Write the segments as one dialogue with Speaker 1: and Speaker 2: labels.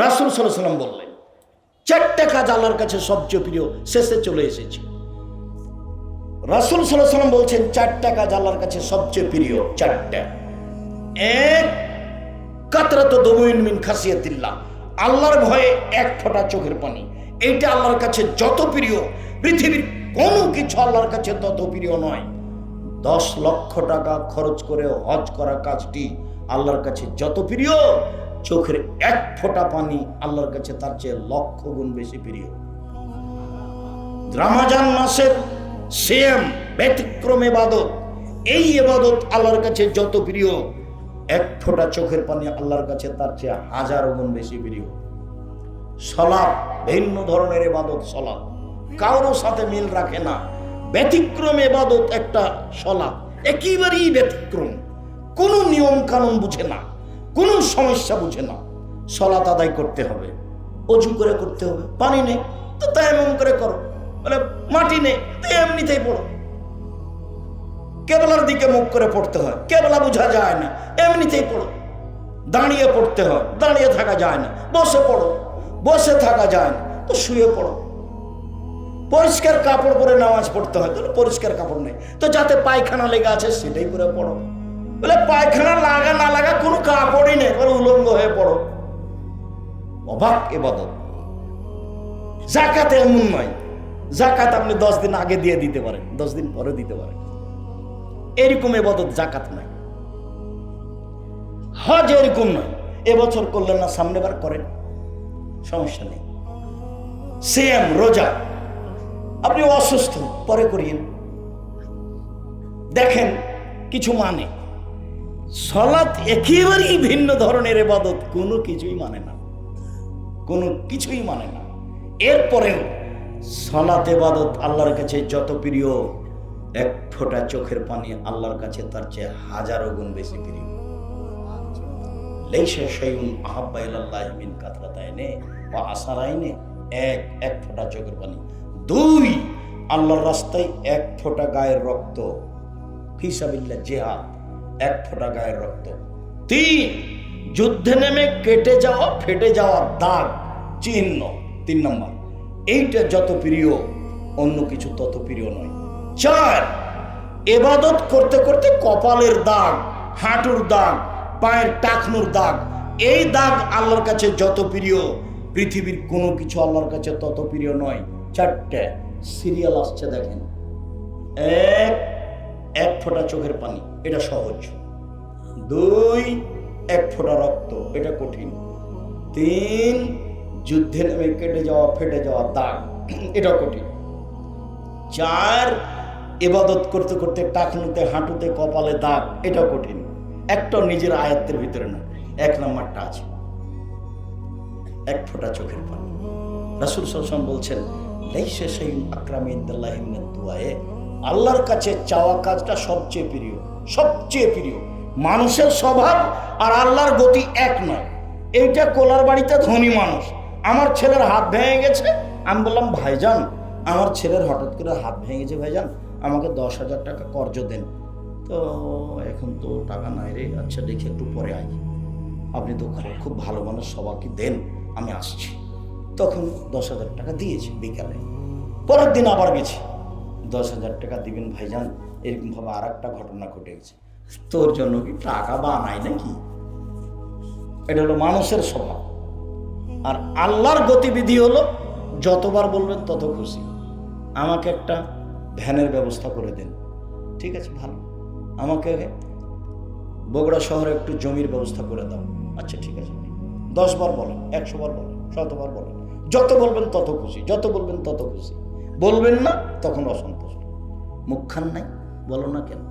Speaker 1: রাসূল সাল্লাল্লাহু আলাইহি ওয়াসাল্লাম বললেন, 4টা কাজ আল্লাহর কাছে সবচেয়ে প্রিয়। শেষে চলে এসেছি। রাসূল সাল্লাল্লাহু আলাইহি ওয়াসাল্লাম বলছেন 4টা কাজ আল্লাহর কাছে সবচেয়ে প্রিয়। 4টা। এক, কাতরাতু দুমুইন মিন খাসিয়াতিল্লাহ, আল্লাহর ভয়ে এক ফোঁটা চোখের পানি। এইটা আল্লাহর কাছে যত প্রিয়, পৃথিবীর কোনো কিছু আল্লাহর কাছে তত প্রিয় নয়। 10 লক্ষ টাকা খরচ করে হজ করা কাজটি আল্লাহর কাছে যত প্রিয়, চোখের এক ফোঁটা পানি আল্লাহর কাছে তার চেয়ে লক্ষ গুণ বেশি প্রিয়। রমজান মাসের সিয়াম ব্যতিক্রম ইবাদত, এই ইবাদত আল্লাহর কাছে যত প্রিয়, এক ফোঁটা চোখের পানি আল্লাহর কাছে তার চেয়ে হাজার গুণ বেশি প্রিয়। সালাত ভিন্ন ধরনের ইবাদত, সালাত কারো সাথে মিল রাখে না, ব্যতিক্রম ইবাদত একটা সালাত, একেবারেই ব্যতিক্রম, কোনো নিয়ম কানুন বুঝে না, কোনো সমস্যা বুঝে না। সালাত আদায় করতে হবে, অজু করে করতে হবে, পানি নেই তো তায়াম্মুম করে করো, মানে মাটি নেই তো এমনিতেই পড়ো। কেবলার দিকে মুখ করে পড়তে হয়, কেবলা বোঝা যায় না, এমনিতেই পড়ো। দাঁড়িয়ে পড়তে হয়, দাঁড়িয়ে থাকা যায় না, বসে পড়ো, বসে থাকা যায় না তো শুয়ে পড়ো। পরিষ্কার কাপড় পরে নামাজ পড়তে হয়, তাহলে পরিষ্কার কাপড় নেই তো যাতে পায়খানা লেগে আছে সেটাই পরে পড়ো। বলে পায়খানা লাগা না লাগা কোনো কাপড়ই নেই, বলে উলঙ্গ হয়ে পড়ো। অবাক ইবাদত। যাকাত এমন নয়, যাকাত আপনি 10 দিন আগে দিয়ে দিতে পারেন, 10 দিন পরে দিতে পারেন, এরকম ইবাদত যাকাত নাই। হজ এরকম নয়, এবছর করলেন না সামনেবার করেন, সমস্যা নেই। সিয়াম রোজা আপনি অসুস্থ পরে করিয়েন, দেখেন কিছু মানে। সালাত একেবারেই ভিন্ন ধরনের ইবাদত, কোনো কিছুই মানে না, কোনো কিছুই মানে না। এরপরেও সালাত ইবাদত আল্লাহর কাছে যত প্রিয়, এক ফোঁটা চোখের পানি আল্লাহর কাছে তার চেয়ে হাজারো গুণ বেশি প্রিয়। লাইসা শাইউন আহাব্বা ইলাল্লাহি মিন কাতরাতাইনি ওয়া আসারাইনি, এক ফোঁটা চোখের পানি। 2, আল্লাহর রাস্তায় এক ফোঁটা গায়ের রক্ত, ফি সাবিলিল্লাহ জিহাদ, এক ফোঁটা গায়ের রক্ত। 3, যুদ্ধে নেমে কেটে যাওয়া ফেটে যাওয়া দাগ চিহ্ন, 3 নম্বর। এইটা যত প্রিয়, অন্য কিছু তত প্রিয় নয়। 4, ইবাদত করতে করতে কপালের দাগ, হাঁটুর দাগ, পায়ের টাকনুর দাগ, এই দাগ আল্লাহর কাছে যত প্রিয়, পৃথিবীর কোনো কিছু আল্লাহর কাছে তত প্রিয় নয়। 4টে সিরিয়াল আসছে দেখেন। 1, এক ফোঁটা চোখের পানি, এটা সহজ। 2, এক ফোঁটা রক্ত, এটা কঠিন। 3, যুদ্ধে নেমে কেটে যাওয়া ফেটে যাওয়া দাগ, এটা কঠিন। 4, ইবাদত করতে করতে টাকনুতে হাঁটুতে কপালে দাগ, এটা কঠিন। একটা নিজের আয়ত্তের ভিতরে না, 1 নম্বরটা আছে, এক ফোঁটা চোখের পানি। রাসূল সাল্লাল্লাহু আলাইহি ওয়াসাল্লাম বলছেন, লাইসা শাইউন আকরামু ইনদাল্লাহি মিনাদ দুআয়ে, আল্লাহর কাছে চাওয়া কাজটা সবচেয়ে প্রিয়, সবচেয়ে প্রিয়। মানুষের স্বভাব আর আল্লাহর গতি এক নয়। এইটা কোলার বাড়িতে ধনী মানুষ, আমার ছেলের হাত ভেঙে গেছে, আমি বললাম ভাইজান আমার ছেলের হঠাৎ করে হাত ভেঙে গেছে, ভাইজান আমাকে 10,000 টাকা কর্জ দেন। তো এখন তো টাকা নাই রে, আচ্ছা দেখি একটু পরে আই। আপনি তো খুব ভালো মানুষ, সবাইকে দেন, আমি আসছি। তখন 10,000 টাকা দিয়েছি বিকালে। পরের দিন আবার গেছি, 10,000 টাকা দিবেন ভাইজান, এরকমভাবে আর একটা ঘটনা ঘটে গেছে। তোর জন্য কি টাকা বানাই নাকি? এটা হলো মানুষের স্বভাব। আর আল্লাহর গতিবিধি হলো যতবার বলবেন তত খুশি। আমাকে একটা ভ্যানের ব্যবস্থা করে দেন, ঠিক আছে ভালো। আমাকে বগুড়া শহরে একটু জমির ব্যবস্থা করে দাও, আচ্ছা ঠিক আছে। 10 বার বলেন, 100 বার বলেন, 100 বার বলেন, যত বলবেন তত খুশি, যত বলবেন তত খুশি। বলবেন না তখন অসন্তুষ্ট। মুখখান নাই, বলো না কেন?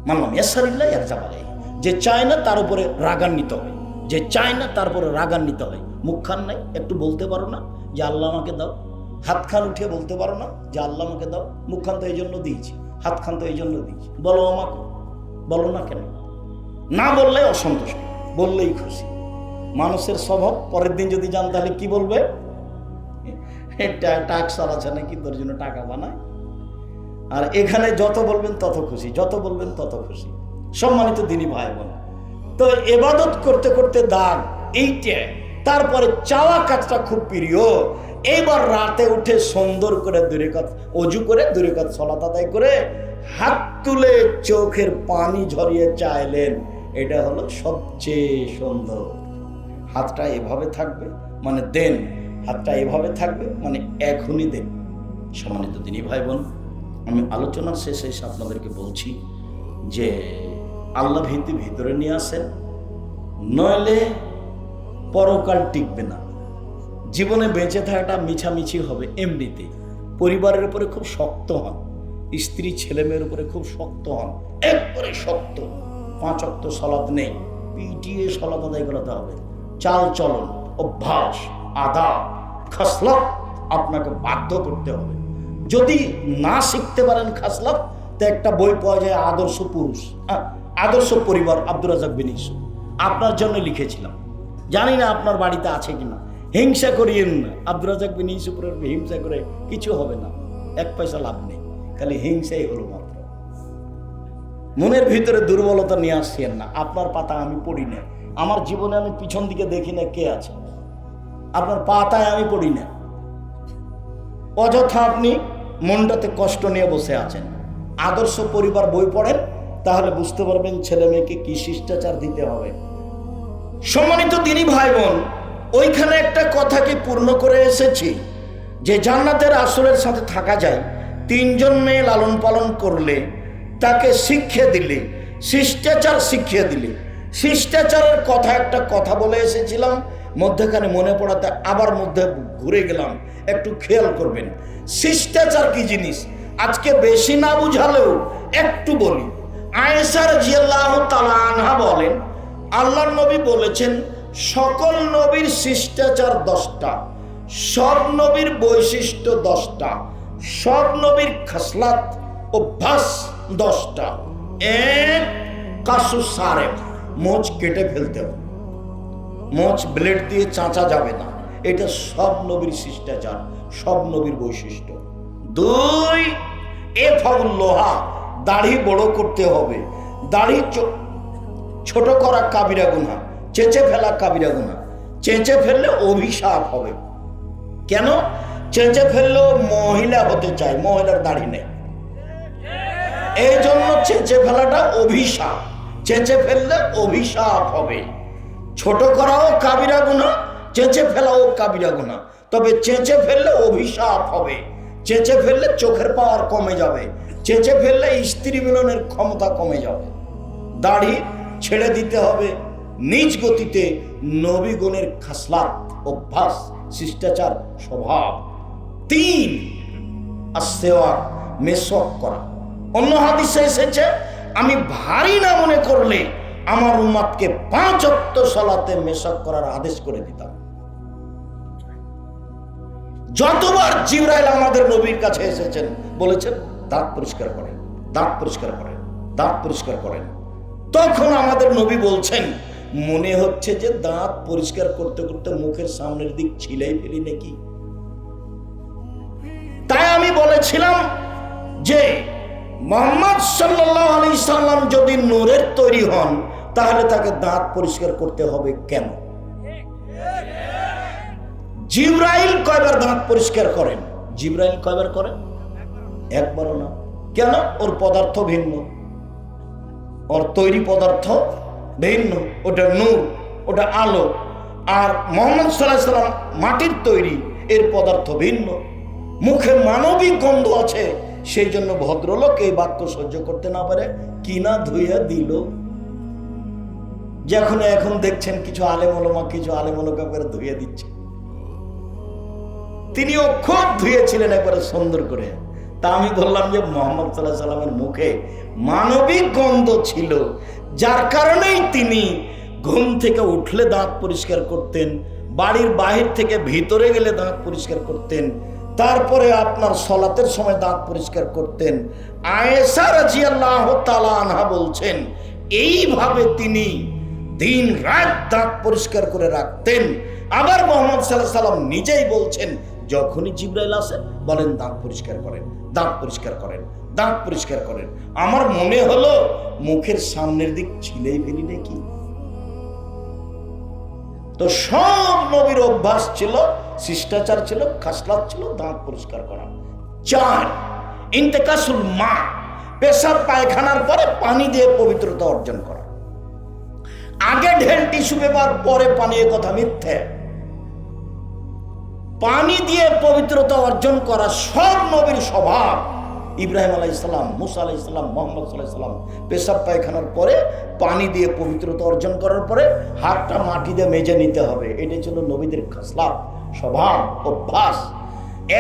Speaker 1: মানলাম ইয়াসারিল্লাহ ইয়ারজাব আলাইহি, যে চায় না তার উপরে রাগান্বিত হয়, যে চায় না তার উপরে রাগান্বিত হয়। মুখখান নাই, একটু বলতে পারো না যে আল্লাহ আমাকে দাও? হাতখান উঠিয়ে বলতে পারো না যে আল্লাহ আমাকে দাও? মুখখান তো এই জন্য দিয়েছি, হাতখান তো এই জন্য দিয়েছি, বলো আমাকে, বলো না কেন? না বললে অসন্তুষ্ট, বললেই খুশি। মানুষের স্বভাব। পরের দিন যদি জান তাহলে কি বলবে? টাক্স আছে নাকি তোর জন্য টাকা বানায়। আর এখানে যত বলবেন তত খুশি, যত বলবেন তত খুশি। সম্মানিত দিনী ভাই বোন, তো ইবাদত করতে করতে দাগ, এইটা তারপরে চাওয়া কাজটা খুব প্রিয়। এইবার রাতে উঠে সুন্দর করে 2 রাকাত ওযু করে 2 রাকাত সালাত আদায় করে হাত তুলে চোখের পানি ঝরিয়ে চাইলেন, এটা হলো সবচেয়ে সুন্দর। হাতটা এভাবে থাকবে মানে দেন, হাতটা এভাবে থাকবে মানে এখনই দেন। সম্মানিত দিনী ভাই বোন, আমি আলোচনার শেষে এসে আপনাদেরকে বলছি যে আল্লাহ ভীতি ভিতরে নিয়ে আসেন, নইলে পরকাল টিকবে না। জীবনে বেঁচে থাকাটা মিছামিছি হবে। এমনিতে পরিবারের উপরে খুব শক্ত হন, স্ত্রী ছেলে মেয়ের উপরে খুব শক্ত হন, একবারে শক্ত। 5 ওয়াক্ত সালাত নেই, পিটিয়ে সালাত আদায় করাতে হবে। চাল চলন, অভ্যাস, আদাব, খাসলত আপনাকে বাধ্য করতে হবে। যদি না শিখতে পারেন খাসলত, তো একটা বই পাওয়া যায় আদর্শ পুরুষ, আদর্শ পরিবার, আব্দুর রাজ্জাক বিন ইউসুফ, আপনার জন্য লিখেছিলাম। জানি না আপনার বাড়িতে আছে কিনা। হিংসা করিয়েন না, আব্দুর রাজ্জাক বিন ইউসুফের হিংসা করে কিছু হবে না, 1 পয়সা লাভ নেই, খালি হিংসাই হলো মাত্র। মনের ভিতরে দুর্বলতা নিয়ে আসছেন না। আপনার পাতা আমি পড়ি না, আমার জীবনে আমি পিছন দিকে দেখি না কে আছে, আপনার পাতায় আমি পড়ি না। অযথা আপনি মনটাতে কষ্ট নিয়ে বসে আছেন। আদর্শ পরিবার বই পড়েন, তাহলে বুঝতে পারবেন ছেলে মেয়েকে কি শিষ্টাচার দিতে হবে। সম্মানিত দিনী ভাই বোন, ওইখানে একটা কথাকে পূর্ণ করে এসেছি যে জান্নাতের আসরের সাথে থাকা যায়। 3 জন মেয়ে লালন পালন করলে, তাকে শিক্ষা দিলে, শিষ্টাচার শিখিয়ে দিলে। শিষ্টাচারের একটা কথা বলে এসেছিলাম, মধ্যখানে মনে পড়াতে আবার মধ্যে ঘুরে গেলাম, একটু খেয়াল করবেন। শিষ্টাচার কি জিনিস আজকে বেশি না বুঝালেও একটু বলি। আয়েশা রাদিয়াল্লাহু তাআলা আনহা বলেন, আল্লাহর নবী বলেছেন সকল নবীর শিষ্টাচার 10টা, সব নবীর বৈশিষ্ট্য 10টা, সব নবীর খাসলাত অভ্যাস 10টা। এক, কাসু সারেফ, মোচ কেটে ফেলতে হবে, মোচ ব্লেড দিয়ে চাঁচা যাবে না, এটা সব নবীর শিষ্টাচার, সব নবীর বৈশিষ্ট্য। 2, এফাউল লোহা, দাড়ি বড় করতে হবে। দাড়ি ছোট করা কাবিরা গুনাহ, চেঁচে ফেলা কাবিরা গুনাহ। চেঁচে ফেললে অভিশাপ হবে। কেন? চেঁচে ফেললেও মহিলা হতে চায়, মহিলার দাড়ি নেই, এই জন্য চেঁচে ফেলাটা অভিশাপ। চেঁচে ফেললে অভিশাপ হবে। ছোট করাও কাবিরা গুনাহ, চেঁচে ফেলাও কাবিরা গুনাহ, তবে চেঁচে ফেললে অভিশাপ হবে। চেঁচে ফেললে চোখের পাওয়ার কমে যাবে, চেঁচে ফেললে স্ত্রী মিলনের ক্ষমতা কমে যাবে। দাড়ি ছেড়ে দিতে হবে নিজ গতিতে। নবীগণের খাসলাত অভ্যাস শিষ্টাচার স্বভাব। 3, আসওয়াক, মেসওয়াক করা। অন্য হাদিসে এসেছে আমি ভারী না মনে করলে আমার উম্মতকে 5 ওয়াক্ত সালাতে মেসওয়াক করার আদেশ করে দিতাম। যতবার জিবরাইল আমাদের নবীর কাছে এসেছেন বলেছেন দাঁত পরিষ্কার করেন, দাঁত পরিষ্কার করেন, দাঁত পরিষ্কার করেন, তখন আমাদের নবী বলছেন মনে হচ্ছে যে দাঁত পরিষ্কার করতে করতে মুখের সামনের দিক ছিলাই ফেলি নাকি। তাই আমি বলেছিলাম যে মুহাম্মদ সাল্লাল্লাহু আলাইহি সাল্লাম যদি নূরের তৈরি হন, তাহলে তাকে দাঁত পরিষ্কার করতে হবে কেন? জিবরাইল কয়বার দাঁত পরিষ্কার করেন? জিবরাইল কয়বার করেন? একবারও না। কেন? ওর পদার্থ ভিন্ন, ওর তৈরি পদার্থ ভিন্ন। ওটা নূর, ওটা আলো। আর মুহাম্মদ সাল্লাল্লাহু আলাইহি সাল্লাম মাটির তৈরি, এর পদার্থ ভিন্ন। মুখে মানবিক গন্ধ আছে, সেই জন্য ভদ্রলোক এই বাক্য সহ্য করতে না পারে কিনা ধুইয়া দিল। যখন এখন দেখছেন কিছু আলেম ওলামা, কিছু আলেম ওলামা করে ধুইয়া দিচ্ছে, তিনিও খুব ধুয়েছিলেন একবারে সুন্দর করে। তা আমি বললাম যে মুহাম্মদ সাল্লাল্লাহু আলাইহি সাল্লামের মুখে মানবিক গন্ধ ছিল, যার কারণেই তিনি ঘুম থেকে উঠলে দাঁত পরিষ্কার করতেন, বাড়ির বাহির থেকে ভিতরে গেলে দাঁত পরিষ্কার করতেন, তারপরে আপনার সালাতের সময় দাঁত পরিষ্কার করতেন। আয়েশা রাদিয়াল্লাহু তাআলা আনহা বলছেন এইভাবে তিনি দিন রাত দাঁত পরিষ্কার করে রাখতেন। আবার মুহাম্মদ সাল্লাল্লাহু আলাইহি সাল্লাম নিজেই বলছেন যখনই জিবরাইল আসে বলেন দাঁত পরিষ্কার করেন, দাঁত পরিষ্কার করেন, দাঁত পরিষ্কার করেন। আমার মনে হলো মুখের সামনের দিক ছিলেই ফেলি নাকি। তো সব নবীর অভ্যাস ছিল, শিষ্টাচার ছিল, খাসলাত ছিল দাঁত পরিষ্কার করা। 4 ইন্তেকাসুল মা, পেশাব পায়খানার পরে পানি দিয়ে পবিত্রতা অর্জন করা। আগে ঢেল টিস্যু পেপার, পরে পানি, এ কথা মিথ্যে। পানি দিয়ে পবিত্রতা অর্জন করা সব নবীর স্বভাব। ইব্রাহিম আলাইহিসসালাম, মুসা আলাইহিসসালাম, মুহাম্মদ সাল্লাল্লাহু আলাইহি ওয়াসাল্লাম পেশাব পায়খানার পরে পানি দিয়ে পবিত্রতা অর্জন করার পরে হাতটা মাটি দিয়ে মেজে নিতে হবে। এটাই ছিল নবীদের খাসলাত, স্বভাব, অভ্যাস।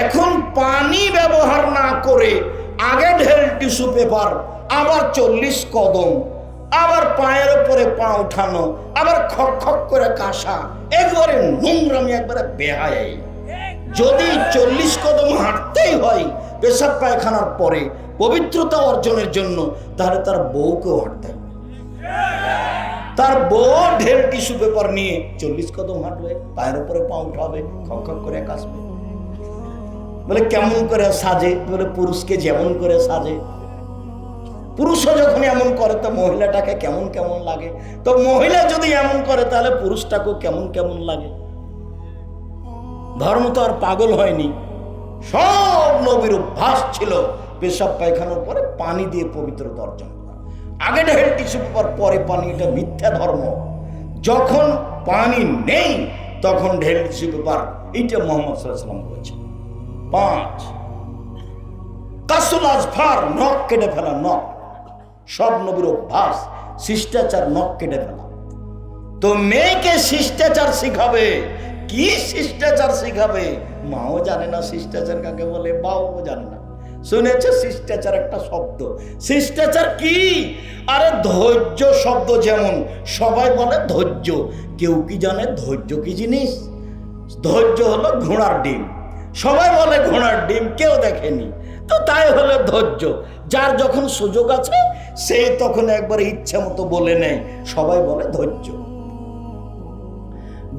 Speaker 1: এখন পানি ব্যবহার না করে আগে ঢেল টিস্যু পেপার, আবার 40 কদম, আবার পায়ের উপরে পা উঠানো, আবার খক খক করে কাশা, একবারে নোংরামি, একবারে বেহায়াই। যদি 40 কদম হাঁটতেই হয় পেশাব পায়খানার পরে পবিত্রতা অর্জনের জন্য, তাহলে তার বউকেও হাঁটতে হবে। তার বউ ঢেল টিস্যু পেপার নিয়ে 40 কদম হাঁটবে, পায়ের উপরে পা উঠাবে, খক খক করে কাশবে। বলে কেমন করে সাজে? বলে পুরুষকে যেমন করে সাজে। পুরুষও যখন এমন করে তো মহিলাটাকে কেমন কেমন লাগে। তো মহিলা যদি এমন করে তাহলে পুরুষটাকেও কেমন কেমন লাগে। ধর্ম তো আর পাগল হয়নি। সব নবীর অভ্যাস ছিল পেশাব পায়খানার পরে পানি দিয়ে পবিত্রতা অর্জন করা। আগে ঢেল টিস্যু পেপার, পরে পানি, এটা মিথ্যা ধর্ম। যখন পানি নেই তখন ঢেল টিস্যু পেপার, এইটা মুহাম্মদ সাল্লাল্লাহু আলাইহি ওয়াসাল্লাম বলেছেন। 5 কাসুল আজফার, নখ কেটে ফেলা। নখ সব নবীর অভ্যাস, শিষ্টাচার, নখ কেটে ফেলা। তো মেয়েকে শিষ্টাচার শিখাবে, কি শিষ্টাচার শিখাবে? মাও জানে না শিষ্টাচার কাকে বলে, বাবাও জানে না। শুনেছে শিষ্টাচার একটা শব্দ, শিষ্টাচার কি? আরে ধৈর্য শব্দ যেমন সবাই বলে ধৈর্য, কেউ কি জানে ধৈর্য কি জিনিস? ধৈর্য হলো ঘোড়ার ডিম, সবাই বলে ঘোড়ার ডিম, কেউ দেখেনি। তো তাই হলো ধৈর্য। যার যখন সুযোগ আছে সে তখন একবারে ইচ্ছা মতো বলে নেয়, সবাই বলে ধৈর্য।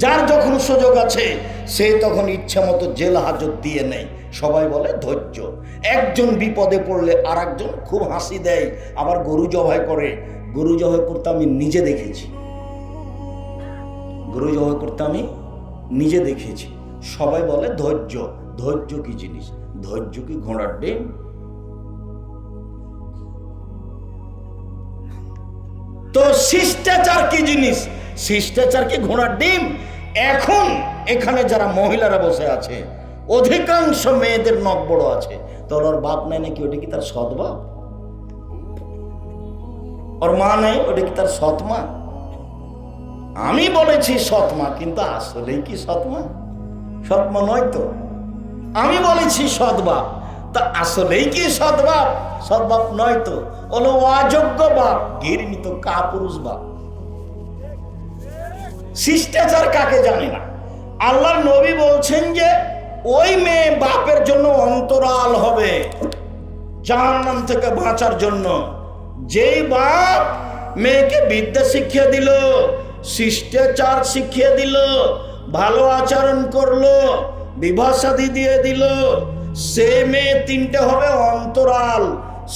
Speaker 1: যার যখন সুযোগ আছে সে তখন ইচ্ছা মতো জেল হাজত দিয়ে নেয়, সবাই বলে ধৈর্য। একজন বিপদে পড়লে আর একজন খুব হাসি দেয়, আবার গরু জবাই করে। গরু জবাই করতে আমি নিজে দেখেছি, গরু জবাই করতে আমি নিজে দেখেছি। সবাই বলে ধৈর্য। ধৈর্য কি জিনিস? ধৈর্য কি ঘোড়ার ডিম? তো শিষ্টাচার কি জিনিস? শিষ্টাচার কি ঘোড়ার ডিম? এখন এখানে যারা মহিলারা বসে আছে, অধিকাংশ মেয়েদের নখ বড় আছে, তোর ওর বাপ নাই নাকি? ওটা কি তার সৎ বাপ? ওর মা নাই, ওটা কি তার সৎ মা? আমি বলেছি সৎ মা, কিন্তু আসলেই কি সৎ মা? সৎ মা নয় তো। আমি বলেছি সৎ বাপ, তা আসলেই কি সৎ বাপ? সৎ বাপ নয় তো, হলো অযোগ্য বাপ, ঘৃণিত কাপুরুষ বাপ। শিষ্টাচার কাকে জানে না। আল্লাহর নবী বলছেন যে ওই মেয়ে বাপের জন্য অন্তরাল হবে জাহান্নাম থেকে বাঁচার জন্য। যেই বাপ মেয়েকে বিদ্যা শিখিয়ে দিল, শিষ্টাচার শিখিয়ে দিল, ভালো আচরণ করলো, বিবাহ শাদী দিয়ে দিল, সে মেয়ে 3টে হবে অন্তরাল।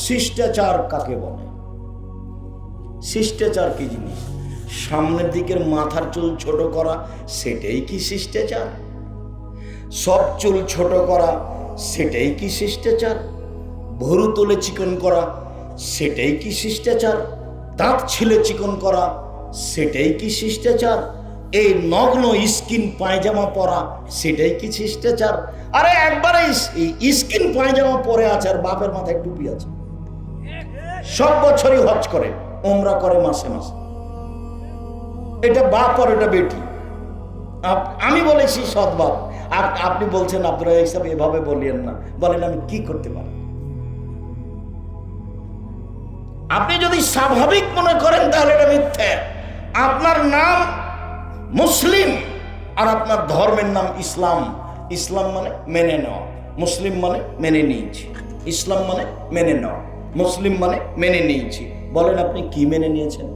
Speaker 1: শিষ্টাচার কাকে বলে? শিষ্টাচার কি জিনিস? সামনের দিকের মাথার চুল ছোট করা, সেটাই কি শিষ্টাচার? সব চুল ছোট করা, সেটাই কি শিষ্টাচার? ভুরু তুলে চিকন করা, সেটাই কি শিষ্টাচার? দাঁত ছিলে চিকন করা, সেটাই কি শিষ্টাচার? এই নগ্ন স্কিন পায়জামা পরা, সেটাই কি শিষ্টাচার? আরে একবারে স্কিন পায়জামা পরে আছে আর বাপের মাথায় টুপি আছে, সব বছরই হজ করে, ওমরা করে মাসে মাসে। এটা বাপ আর এটা বেটি। আমি বলেছি সৎ বাপ, আপনি বলছেন আপনারা এইসব এভাবে বলিয়েন না। বলেন আমি কি করতে পারি? আপনি যদি স্বাভাবিক মনে করেন তাহলে এটা মিথ্যা। আপনার নাম মুসলিম আর আপনার ধর্মের নাম ইসলাম। ইসলাম মানে মেনে নেওয়া, মুসলিম মানে মেনে নিয়েছি। ইসলাম মানে মেনে নেওয়া, মুসলিম মানে মেনে নিয়েছি। বলেন আপনি কি মেনে নিয়েছেন?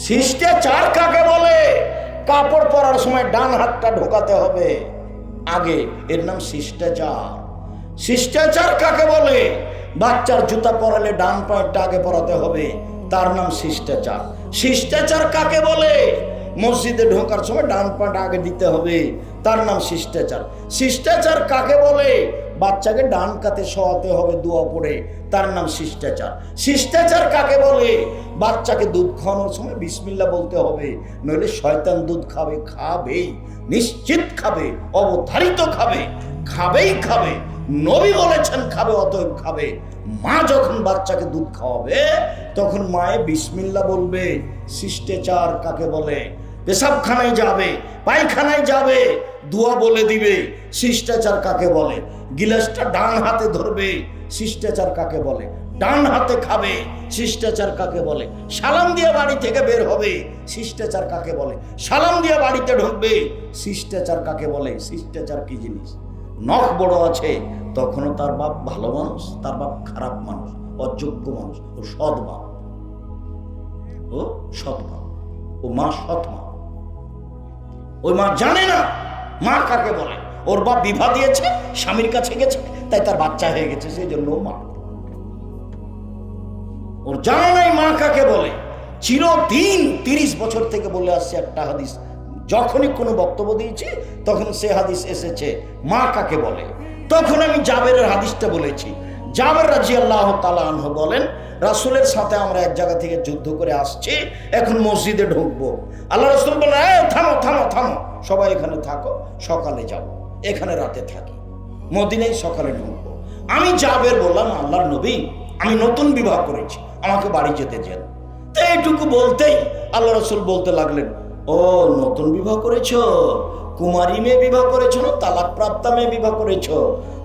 Speaker 1: শিষ্টাচার কাকে বলে? কাপড় পরার সময় ডান হাতটা ঢোকাতে হবে আগে, এর নাম শিষ্টাচার। শিষ্টাচার কাকে বলে? বাচ্চার জুতা পরালে ডান পায়েরটা আগে পরাতে হবে, তার নাম শিষ্টাচার। শিষ্টাচার কাকে বলে? মসজিদে ঢোকার সময় ডান পাটা আগে দিতে হবে, তার নাম শিষ্টাচার। শিষ্টাচার কাকে বলে? বাচ্চাকে ডান কাতে শোয়াতে হবে দোয়া পড়ে, তার নাম শিষ্টাচার। শিষ্টাচার কাকে বলে? বাচ্চাকে দুধ খাওয়ানোর সময় বিসমিল্লাহ বলতে হবে, নইলে শয়তান দুধ খাবে, খাবেই, নিশ্চিত খাবে, অবধারিত খাবে, খাবেই খাবে। নবী বলেছেন খাবে, অতএব খাবে। মা যখন বাচ্চাকে দুধ খাওয়াবে তখন মায়ে বিসমিল্লাহ বলবে। শিষ্টাচার কাকে বলে? পেশাবখানায় যাবে, পায়খানায় যাবে, দোয়া বলে দিবে। শিষ্টাচার কাকে বলে? গিলাসটা ডান হাতে ধরবে। শিষ্টাচার কাকে বলে? ডান হাতে খাবে। শিষ্টাচার কাকে বলে? সালাম দিয়ে বাড়ি থেকে বের হবে। শিষ্টাচার কাকে বলে? সালাম দিয়ে বাড়িতে ঢুকবে। শিষ্টাচার কাকে বলে? শিষ্টাচার কি জিনিস? নখ বড় আছে তখনও তার বাপ ভালো মানুষ, তার বাপ খারাপ মানুষ, অযোগ্য মানুষ, ও সৎ বাপ, ও সৎ বাপ, ও মা সৎ মা। ওই মা জানে না মা কাকে বলে। ওর বাপ বিবাহ দিয়েছে, স্বামীর কাছে গেছে, তাই তার বাচ্চা হয়ে গেছে, সেই জন্য মা। ওর জানা নাই মা কাকে বলে। চিরদিন 30 বছর থেকে বলে আসছে একটা হাদিস, যখনই কোনো বক্তব্য দিয়েছি তখন সে হাদিস এসেছে মা কাকে বলে। তখন আমি জাবেরের হাদিসটা বলেছি। জাবের রাদিয়াল্লাহু তাআলা আনহু বলেন, রাসূলের সাথে আমরা এক জায়গা থেকে যুদ্ধ করে আসছি, এখন মসজিদে ঢুকবো। আল্লাহ রাসূল বললেন, এই থামো থামো থামো, সবাই এখানে থাকো, সকালে যাব, এখানে রাতে থাকি, মদিনায় সকালে ঢুকবো। আমি জাবের বললাম, আল্লাহর নবী, আমি নতুন বিবাহ করেছি, আমাকে বাড়ি যেতে দেন। তো এইটুকু বলতেই আল্লাহ রাসূল বলতে লাগলেন, ও নতুন বিবাহ করেছো, কুমারী মেয়ে বিবাহ করেছো না তালাক প্রাপ্তা মেয়ে বিবাহ করেছো?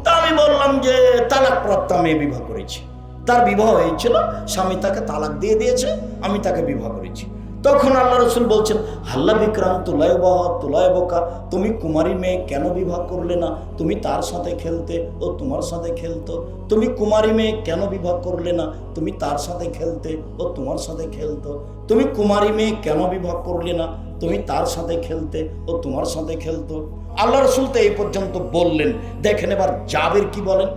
Speaker 1: তা আমি বললাম যে তালাক প্রাপ্তা মেয়ে বিবাহ করেছি। তার বিবাহ হয়েছিল, স্বামী তাকে তালাক দিয়ে দিয়েছে, আমি তাকে বিবাহ করেছি। তখন আল্লাহ রাসূল বলছেন, হাল্লা বিক্রাম তুলায় বোকা, তুমি কুমারী মেয়ে কেন বিবাহ করলে না? তুমি তার সাথে খেলতে, ও তোমার সাথে খেলতো। তুমি কুমারী মেয়ে কেন বিবাহ করলে না? তুমি তার সাথে খেলতে, ও তোমার সাথে খেলতো। তুমি কুমারী মেয়ে কেন বিবাহ করলে না? তুমি তার সাথে খেলতে, ও তোমার সাথে খেলতো। আল্লাহ রাসূল তো এই পর্যন্ত বললেন। দেখেন এবার জাবের কি বলেন।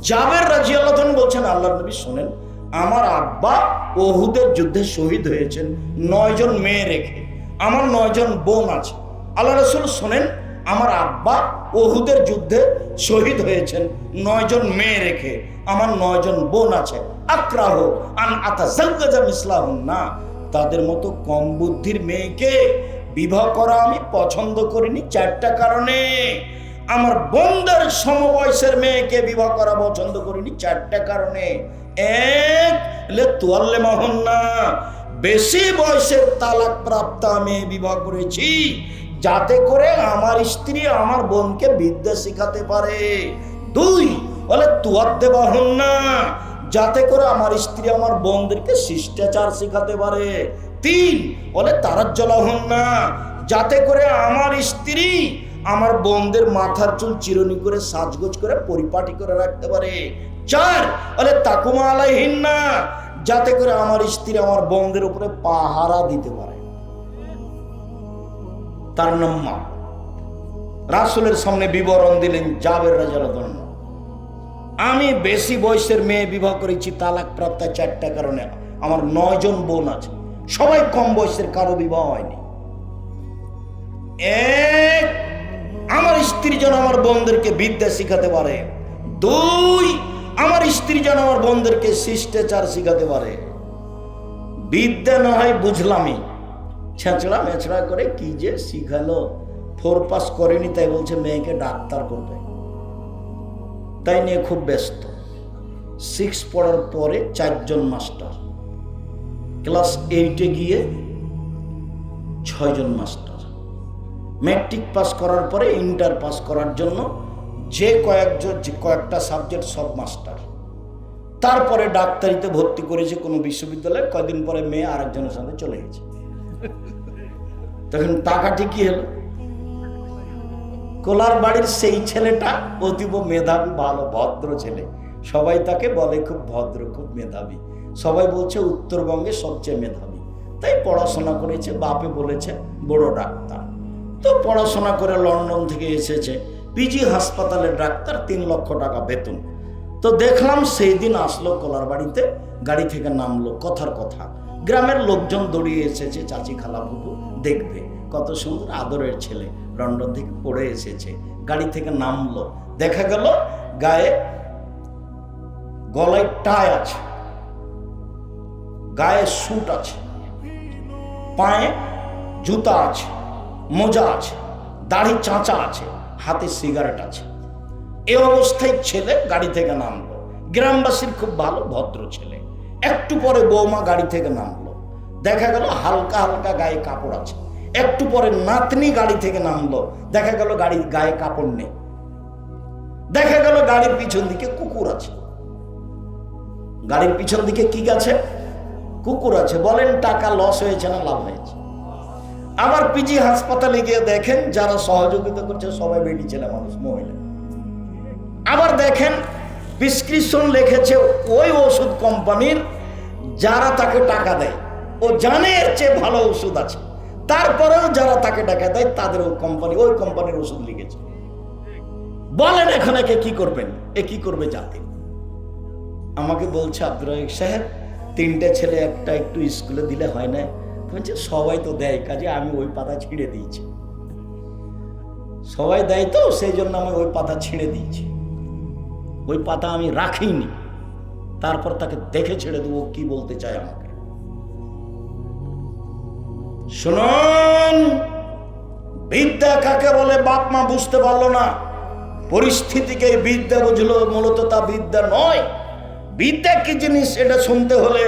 Speaker 1: জাবের রাদিয়াল্লাহু আনহু বলছেন, আল্লাহর নবী শোনেন, আমার আব্বা উহুদের যুদ্ধে শহীদ হয়েছেন 9 জন মেয়ে রেখে, আমার 9 জন বোন আছে। আল্লাহ রাসূল শোনেন, আমার আব্বা উহুদের যুদ্ধে শহীদ হয়েছেন 9 জন মেয়ে রেখে, আমার 9 জন বোন আছে। আক্রাহু আন আতাজাওয়াজা মিসলাহুন্না, তাদের মতো কম বুদ্ধির মেয়েকে বিবাহ করা আমি পছন্দ করিনি 4টা কারণে। আমার বোনদের সমবয়সের মেয়েকে বিবাহ করা পছন্দ করিনি 4টা কারণে। এক, লে তুয়াল্লে মাহুন্না, বেশি বয়সের তালাক প্রাপ্তা মেয়ে বিবাহ করেছি যাতে করে আমার স্ত্রী আমার বোনকে বিদ্যা শিখাতে পারে। 2, বলে তুয়াদ্দে বাহুন্না, যাতে করে আমার স্ত্রী আমার বোনদেরকে শিষ্টাচার শিখাতে পারে। 3, বলে তারাজ্জলাহুন্না, যাতে করে আমার স্ত্রী আমার বোনদের মাথার চুল চিরুনি করে সাজগোজ করে পরিপাটি করে রাখতে পারে। 4, বলে তাকুমা আলাইহিন্না, যাতে করে আমার স্ত্রী আমার বোনদের উপরে পাহারা দিতে পারে। তার নাম মা। রাসূলের সামনে বিবরণ দিলেন জাবের রাদিয়াল্লাহু আনহু, আমি বেশি বয়সের মেয়ে বিবাহ করেছি তালাক প্রাপ্তা 4টা কারণে। আমার 9 জন বোন আছে, সবাই কম বয়সের, কারো বিবাহ হয়নি। 1, আমার স্ত্রী যেন আমার বোনদেরকে বিদ্যা শিখাতে পারে। 2, আমার স্ত্রী যেন আমার বোনদেরকে শিষ্টাচার শিখাতে পারে। বিদ্যা না হয় বুঝলামই, ছেঁচড়া মেছড়া করে কি যে শিখালো। 4 পাস করেনি, তাই বলছে মেয়েকে ডাক্তার করবে, তাই নিয়ে খুব ব্যস্ত। 6 পড়ার পরে 4 জন মাস্টার, ক্লাস 8-এ গিয়ে 6 জন মাস্টার, ম্যাট্রিক পাস করার পরে ইন্টার পাস করার জন্য যে কয়েকটা সাবজেক্ট সব মাস্টার। তারপরে ডাক্তারিতে ভর্তি করেছে কোনো বিশ্ববিদ্যালয়ে, কয়েকদিন পরে মেয়ে আরেকজনের সাথে চলে গেছে। তখন টাকাটি কি হলো? কোলার বাড়ির সেই ছেলেটা অতীব মেধাবী, ভালো ভদ্র ছেলে, সবাই তাকে বলে খুব ভদ্র, খুব মেধাবী, সবাই বলছে উত্তরবঙ্গে সবচেয়ে মেধাবী। তাই পড়াশোনা করেছে, বাপে বলেছে বড় ডাক্তার। তো পড়াশোনা করে লন্ডন থেকে এসেছে, পিজি হাসপাতালের ডাক্তার, 3 লক্ষ টাকা বেতন। তো দেখলাম সেই দিন আসলো কোলার বাড়িতে, গাড়ি থেকে নামলো, কথার কথা গ্রামের লোকজন দৌড়িয়ে এসেছে, চাচি খালা ফুপু দেখবে। কত সুন্দর আদরের ছেলে, লন্ডন থেকে পড়ে এসেছে, গাড়ি থেকে নামলো, দেখা গেল গায়ে গলায় টাই আছে, গায়ে স্যুট আছে, পায়ে জুতা আছে, মোজা আছে, দাড়ি চাঁচা আছে, হাতে সিগারেট আছে। এই অবস্থায় ছেলে গাড়ি থেকে নামলো। গ্রামবাসীর খুব ভালো ভদ্র ছেলে। একটু পরে বৌমা গাড়ি থেকে নামলো, দেখা গেল হালকা হালকা গায়ে কাপড় আছে। একটু পরে নাতনি গাড়ি থেকে নামলো, দেখা গেল গাড়ির গায়ে কাপড় নেই। দেখা গেল গাড়ির পিছন দিকে কুকুর আছে। গাড়ির পিছন দিকে কি আছে? কুকুর আছে। বলেন টাকা লস হয়েছে না লাভ হয়েছে? আবার পিজি হাসপাতালে গিয়ে দেখেন যারা সহযোগিতা করছে সবাই বেটি ছেলে মানুষ, মহিলা। আবার দেখেন প্রেসক্রিপশন লিখেছে ওই ওষুধ কোম্পানির, যারা তাকে টাকা দেয় ও জানে এর চেয়ে ভালো ওষুধ আছে, তারপরেও যারা তাকে টাকা দেয় তাদের ওই কোম্পানির ওষুধ লিখেছে। বলেন এখন একে কি করবেন? এ কি করবে জাতি? আমাকে বলছে আব্দুর রাজাক সাহেব, 3টে ছেলে একটা একটু স্কুলে দিলে হয় না? বলছে সবাই তো দেয়, কাজে আমি ওই পাতা ছিঁড়ে দিয়েছি। সবাই দেয় তো সেই জন্য আমি ওই পাতা ছিঁড়ে দিয়েছি, ওই পাতা আমি রাখিনি। তারপর তাকে দেখে ছেড়ে দেবো কি বলতে চায় আমাকে। শুনুন, বিদ্যা কাকে বলে বাপ মা বুঝতে পারলো না, পরিস্থিতিকে বিদ্যা বুঝলো, মূলত তা বিদ্যা নয়। বিদ্যা কি জিনিস এটা শুনতে হলে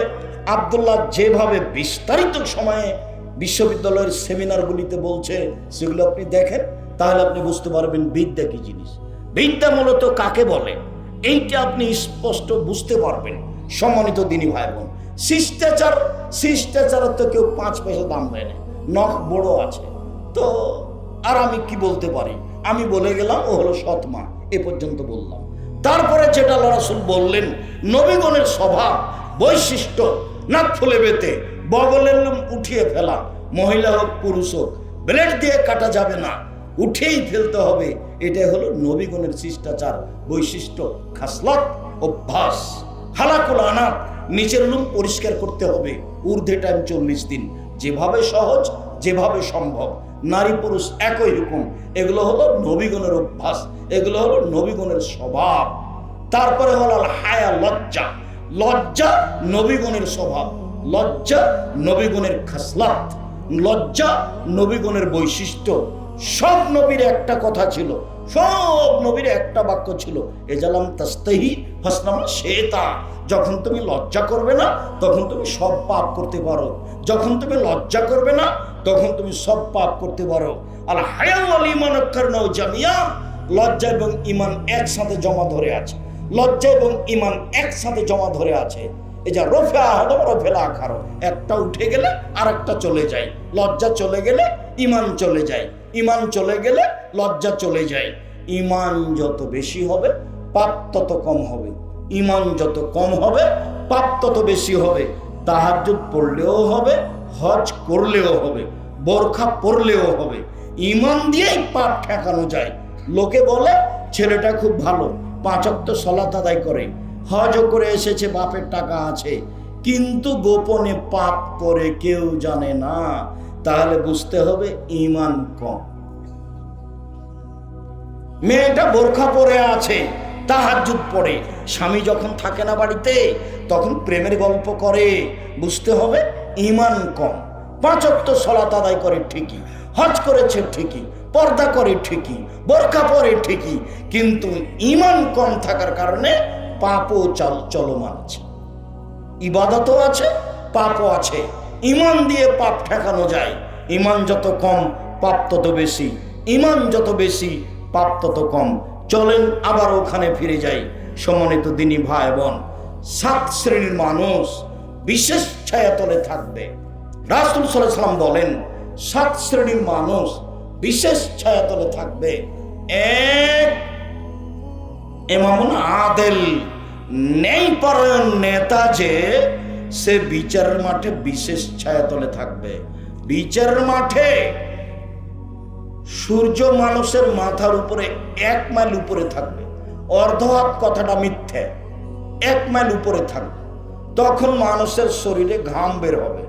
Speaker 1: আব্দুল্লাহ যেভাবে বিস্তারিত সময়ে বিশ্ববিদ্যালয়ের সেমিনারগুলিতে বলছে সেগুলো আপনি দেখেন, তাহলে আপনি বুঝতে পারবেন বিদ্যা কি জিনিস, বিদ্যা মূলত কাকে বলে, এইটা আপনি স্পষ্ট বুঝতে পারবেন। সম্মানিত দিনী ভাই বোন, শিষ্টাচার তো কেউ 5 পয়সা দাম দেয় না, নখ বড় আছে তো। আর আমি কি বলতে পারি? আমি বলে গেলাম ও হলো সৎ মা, এ পর্যন্ত বললাম। তারপরে যেটা আল্লাহ রাসূল বললেন, নবীগণের স্বভাব বৈশিষ্ট্য, নাক ফুলে বেতে, বগলের লোম উঠিয়ে ফেলা, মহিলা হোক পুরুষ হোক, ব্লেড দিয়ে কাটা যাবে না, উঠেই ফেলতে হবে। এটাই হলো নবীগণের শিষ্টাচার, বৈশিষ্ট্য, খাসলত, অভ্যাস। হালাকুল আনাত, নিচের লোম পরিষ্কার করতে হবে, ঊর্ধ্বে টাইম 40 দিন। যেভাবে সহজ, যেভাবে সম্ভব, নারী পুরুষ একই রকম। এগুলো হলো নবীগণের অভ্যাস, এগুলো হলো নবীগণের স্বভাব। তারপরে হলো হায়া, লজ্জা। লজ্জা নবীগণের স্বভাব, লজ্জা নবীগণের খাসলাত, লজ্জা নবীগণের বৈশিষ্ট্য। সব নবীর একটা কথা ছিল, সব নবীর একটা বাক্য ছিল, এজালাম তাস্তাহি ফাসনামা শেতা। যখন তুমি লজ্জা করবে না তখন তুমি সব পাপ করতে পারো, যখন তুমি লজ্জা করবে না তখন তুমি সব পাপ করতে পারো। আল হায়া ওয়াল ঈমান কারনাও জামিয়া, লজ্জা এবং ঈমান একসাথে জমা ধরে আছে, লজ্জা এবং ঈমান একসাথে জমা ধরে আছে। এই যে রফা আহাদম রফেলা আখারো, একটা উঠে গেলে আরেকটা চলে যায়, লজ্জা চলে গেলে ঈমান চলে যায়, ঈমান চলে গেলে লজ্জা চলে যায়। ঈমান যত বেশি হবে পাপ তত কম হবে, ঈমান যত কম হবে পাপ তত বেশি হবে। তাহাজ্জুদ পড়লেও হবে, হজ করলেও হবে, বোরখা পরলেও হবে। ঈমান দিয়েই পাপ ঠেকানো যায়। লোকে বলে ছেলেটা খুব ভালো, 5 ওয়াক্ত সালাত আদায় করে, হজও করে এসেছে, বাপের টাকা আছে, কিন্তু গোপনে পাপ করে কেউ জানে না, তাহলে বুঝতে হবে ঈমান কম। মেয়েটা বোরখা পরে আছে, তাহাজ্জুদ পড়ে, স্বামী যখন থাকে না বাড়িতে তখন প্রেমের গল্প করে, বুঝতে হবে ঈমান কম। 5 ওয়াক্ত সালাত আদায় করে ঠিকই, হজ করেছে ঠিকই, পর্দা করে ঠিকই, বোরখা পরে ঠিকই, কিন্তু ঈমান কম থাকার কারণে পাপও চলমান আছে, ইবাদতও আছে, পাপও আছে। ঈমান দিয়ে পাপ ঠেকানো যায়। ঈমান যত কম পাপ তত বেশি, ঈমান যত বেশি পাপ তত কম। চলেন আবার ওখানে ফিরে যাই। সম্মানিত দিনী ভাই বোন, 7 শ্রেণীর মানুষ বিশেষ ছায়াতলে থাকবে। রাসূল সাল্লাল্লাহু আলাইহি ওয়াসাল্লাম বলেন 7 শ্রেণীর মানুষ বিশেষ ছায়াতলে থাকবে। 1, ইমামুন আদেল, ন্যায়পরায়ণ নেতা, যে সে বিচারের মাঠে বিশেষ ছায়াতলে থাকবে। বিচারের মাঠে সূর্য মানুষের মাথার উপরে 1 মাইল উপরে থাকবে, অর্ধহাত কথাটা মিথ্যে, 1 মাইল উপরে থাকবে। তখন মানুষের শরীরে ঘাম বের হবে,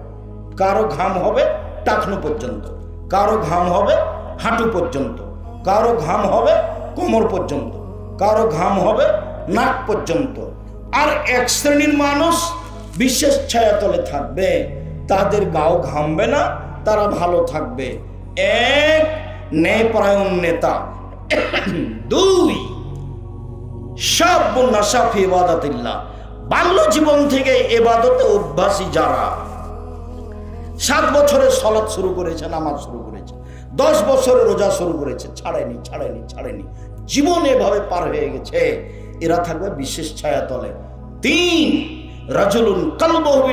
Speaker 1: কারো ঘাম হবে টাকনো পর্যন্ত, কারো ঘাম হবে হাঁটু পর্যন্ত, কারো ঘাম হবে কোমর পর্যন্ত, কারো ঘাম হবে নাক পর্যন্ত। আর এক শ্রেণীর মানুষ বিশেষ ছায়াতলে থাকবে, তাদের গাও ঘামবে না, তারা ভালো থাকবে। এক, ন্যায়পরায়ণ নেতা। দুই, শাবুন নাশা ফি ইবাদাতিল্লাহ, বাল্য জীবন থেকে ইবাদতে অভ্যাসী যারা 7 বছরের সালাত শুরু করেছে, নামাজ শুরু করেছে, 10 বছরের রোজা শুরু করেছে, ছাড়েনি, জীবন এভাবে পার হয়ে গেছে, এরা থাকবে বিশেষ ছায়াতলে। 3, রাজুলুন কালবুহু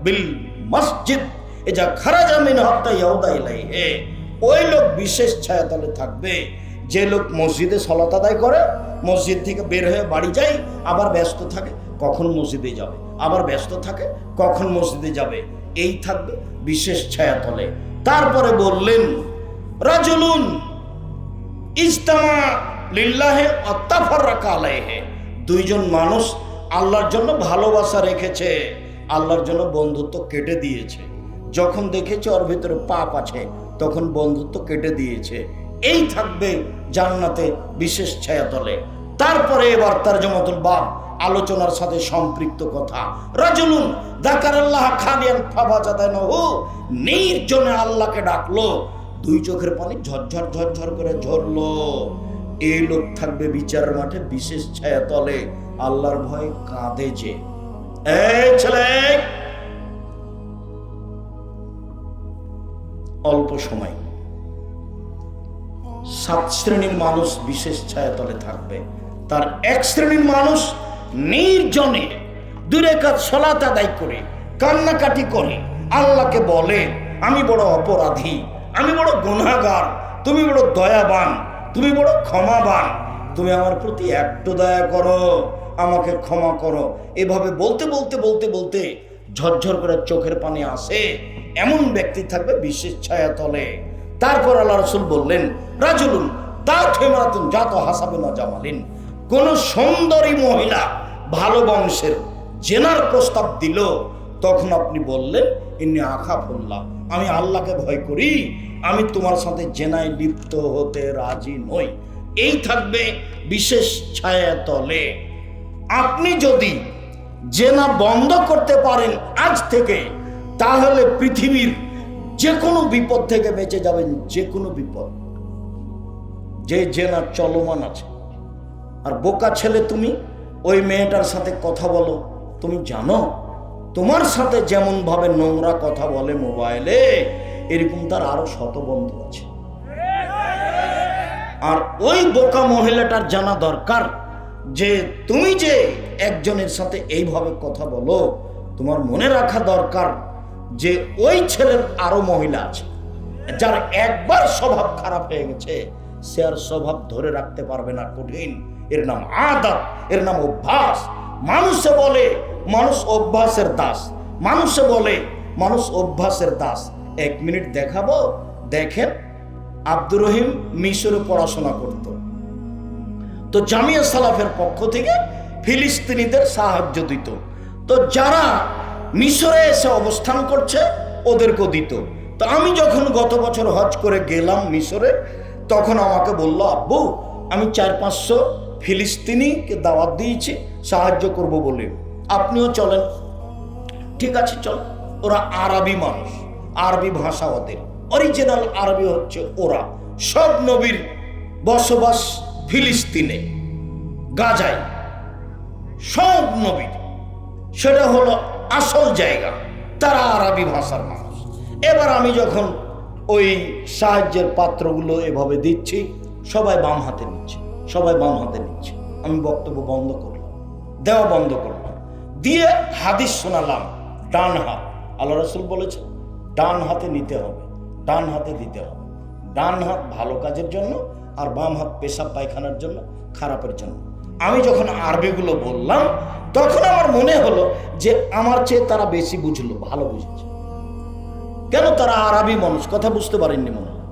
Speaker 1: বিল মসজিদ ইজা খারাজা মিন হাত্তা ইয়াউদা ইলাইহি, ওই লোক বিশেষ ছায়াতলে থাকবে যে লোক মসজিদে সালাত আদায় করে, মসজিদ থেকে বের হয়ে বাড়ি যায়, আবার ব্যস্ত থাকে কখন মসজিদে যাবে, আবার ব্যস্ত থাকে কখন মসজিদে যাবে, এই থাকবে বিশেষ ছায়াতলে। তারপরে বললেন রাজুলুন ইজতামা লিল্লাহি ওয়া তাফাররাকা আলাইহি, দুইজন মানুষ আল্লাহর জন্য ভালোবাসা রেখেছে, আল্লাহর জন্য বন্ধুত্ব কেটে দিয়েছে, যখন দেখেছে ওর ভিতরে পাপ আছে তখন বন্ধুত্ব কেটে দিয়েছে, এই থাকবে জান্নাতে বিশেষ ছায়াতলে। তারপরে এবার তারজমাতুল বাব, আলোচনার সাথে সম্পৃক্ত কথা। রাজুলুন যাকারাল্লাহ খালিয়ান ফাবাজাদানহু, নির্জনে আল্লাহকে ডাকলো, 2 চোখের পানি ঝরঝর করে ঝরলো, এই লোক থাকবে বিচারের মাঠে বিশেষ ছায়াতলে, আল্লাহর ভয়ে কাঁদে যে। এই ছেলে, অল্প সময় 7 শ্রেণীর মানুষ বিশেষ ছায়াতলে থাকবে। তার 1 শ্রেণীর মানুষ নির্জনে 2 রাকাত সালাত আদায় করে কান্নাকাটি করে আল্লাহকে বলে, আমি বড় অপরাধী, আমি বড় গুনাহগার, তুমি বড় দয়াবান, তুমি বড় ক্ষমাবান, তুমি আমার প্রতি একটু দয়া করো, আমাকে ক্ষমা করো। এভাবে বলতে বলতে বলতে বলতে ঝরঝর করে চোখের পানি আসে, এমন ব্যক্তি থাকবে বিশেষ ছায়াতলে। তারপর আল্লাহ রাসূল বললেন রাজুলুন দাথিমাতুন জাতু হাসাবিন ওয়া জামালিন, কোন সুন্দরী মহিলা ভালো বংশের জেনার প্রস্তাব দিল, তখন আপনি বললেন ইন্নী আখাফুল্লাহ, আমি আল্লাহকে ভয় করি, আমি তোমার সাথে জেনায় লিপ্ত হতে রাজি নই, এই থাকবে বিশেষ ছায়াতলে। আপনি যদি জেনা বন্ধ করতে পারেন আজ থেকে, তাহলে পৃথিবীর যে কোনো বিপদ থেকে বেঁচে যাবেন, যে কোনো বিপদ, যে জেনা চলমান আছে। আর বোকা ছেলে তুমি, ওই মেয়েটার সাথে কথা বলো, তুমি জানো তোমার সাথে যেমন ভাবে নোংরা কথা বলে মোবাইলে, এরকম তার আরো শত বন্ধু আছে। আর ওই বোকা মহিলাটার জানা দরকার যে তুমি যে একজনের সাথে এইভাবে কথা বলো, তোমার মনে রাখা দরকার যে ওই ছেলের আরো মহিলা আছে, যার একবার স্বভাব খারাপ হয়ে গেছে, সে আর স্বভাব ধরে রাখতে পারবে না, কঠিন। এর নাম আদত, এর নাম অভ্যাস। মানুষে বলে মানুষ অভ্যাসের দাস, মানুষে বলে মানুষ অভ্যাসের দাস। 1 মিনিট দেখাবো, দেখেন আব্দুর রহিম মিশরে পড়াশোনা করত, তো জামিয়া সালাফের পক্ষ থেকে ফিলিস্তিনিদের সাহায্য দিত, তো যারা মিশরে এসে অবস্থান করছে ওদেরকে দিত। তো আমি যখন গত বছর হজ করে গেলাম মিশরে, তখন আমাকে বললো আব্বু আমি 400-500 ফিলিস্তিনিকে দাওয়াত দিয়েছি সাহায্য করব বলে, আপনিও চলেন। ঠিক আছে চল। ওরা আরবি মানুষ, আরবি ভাষা ওদের, অরিজিনাল আরবি হচ্ছে ওরা। সব নবীর বসবাস ফিলিস্তিনে, গাজায়, সব নবীর সেটা হলো আসল জায়গা, তারা আরবি ভাষার মানুষ। এবার আমি যখন ওই সাহায্যের পাত্রগুলো এভাবে দিচ্ছি, সবাই বাম হাতে নিচ্ছে, সবাই বাম হাতে নিচ্ছে। আমি বক্তব্য বন্ধ করলাম, দেওয়া বন্ধ করলাম, দিয়ে হাদিস শোনালাম ডান হাত। আল্লাহ রাসূল বলেছেন ডান হাতে নিতে হবে, ডান হাতে দিতে হবে। ডান হাত ভালো কাজের জন্য, আর বাম হাত পেশাব পায়খানার জন্য, খারাপের জন্য। আমি যখন আরবিগুলো বললাম, তখন আমার মনে হলো যে আমার চেয়ে তারা বেশি বুঝলো, ভালো বুঝেছে। কেন? তারা আরবি মানুষ, কথা বুঝতে পারেননি মনে হয়,